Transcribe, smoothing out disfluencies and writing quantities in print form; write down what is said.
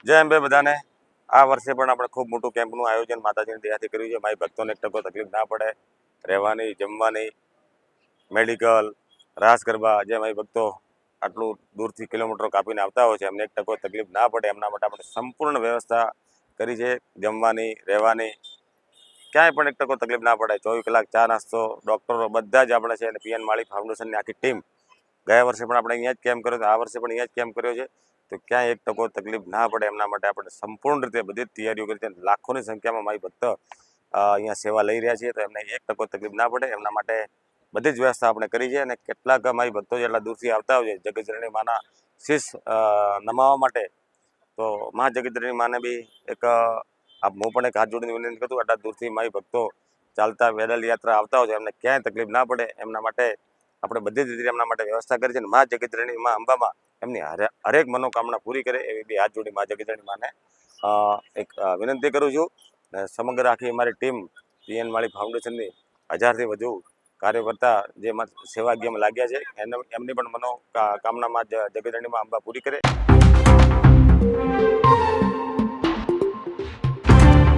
જય અંબે બધાને। આ વર્ષે પણ આપણે ખૂબ મોટું કેમ્પનું આયોજન માતાજીની દયાથી કર્યું છે। મારી ભક્તોને 1% તકલીફ ના પડે, રહેવાની, જમવાની, મેડિકલ, રાસ ગરબા, જે મારી ભક્તો આટલું દૂરથી કિલોમીટરો કાપીને આવતા હોય છે એમને 1% તકલીફ ના પડે એમના માટે આપણે સંપૂર્ણ વ્યવસ્થા કરી છે। જમવાની, રહેવાની, ક્યાંય પણ 1% તકલીફ ના પડે। 24 કલાક ચા નાસ્તો, ડૉક્ટરો બધા જ આપણે છે અને પીએન માળી ફાઉન્ડેશનની આખી ટીમ। ગયા વર્ષે પણ આપણે અહીંયા જ કેમ્પ કર્યો હતો, આ વર્ષે પણ અહીંયા જ કેમ્પ કર્યો છે। તો ક્યાંય 1% તકલીફ ના પડે એમના માટે આપણે સંપૂર્ણ રીતે બધી જ તૈયારીઓ કરી છે। લાખોની સંખ્યામાં મારી ભક્ત અહીંયા સેવા લઈ રહ્યા છીએ, તો એમને 1% તકલીફ ના પડે એમના માટે બધી જ વ્યવસ્થા આપણે કરી છે। અને કેટલાક મારી ભક્તો જેટલા દૂરથી આવતા હોય છે જગતજનની માના શીશ નમાવવા માટે, તો મા જગતજનની માને બી એક હું પણ એક હાથ જોડીને વિનંતી કરું છું, આટલા દૂરથી મારી ભક્તો ચાલતા પેદલ યાત્રા આવતા હોય છે એમને ક્યાંય તકલીફ ના પડે એમના માટે આપણે બધી જ રીતે એમના માટે વ્યવસ્થા કરી છે। અને મા જગતજનની મા અંબામાં એમની હરેક મનોકામના પૂરી કરે એવી બી હાથ જોડી મા જગતજનની માને એક વિનંતી કરું છું। સમગ્ર આખી અમારી ટીમ પીએન માળી ફાઉન્ડેશનની 1000થી વધુ કાર્યકર્તા જે સેવાકીયમાં લાગ્યા છે એમની પણ મનોકામનામાં જગતજનની મા અંબા પૂરી કરે।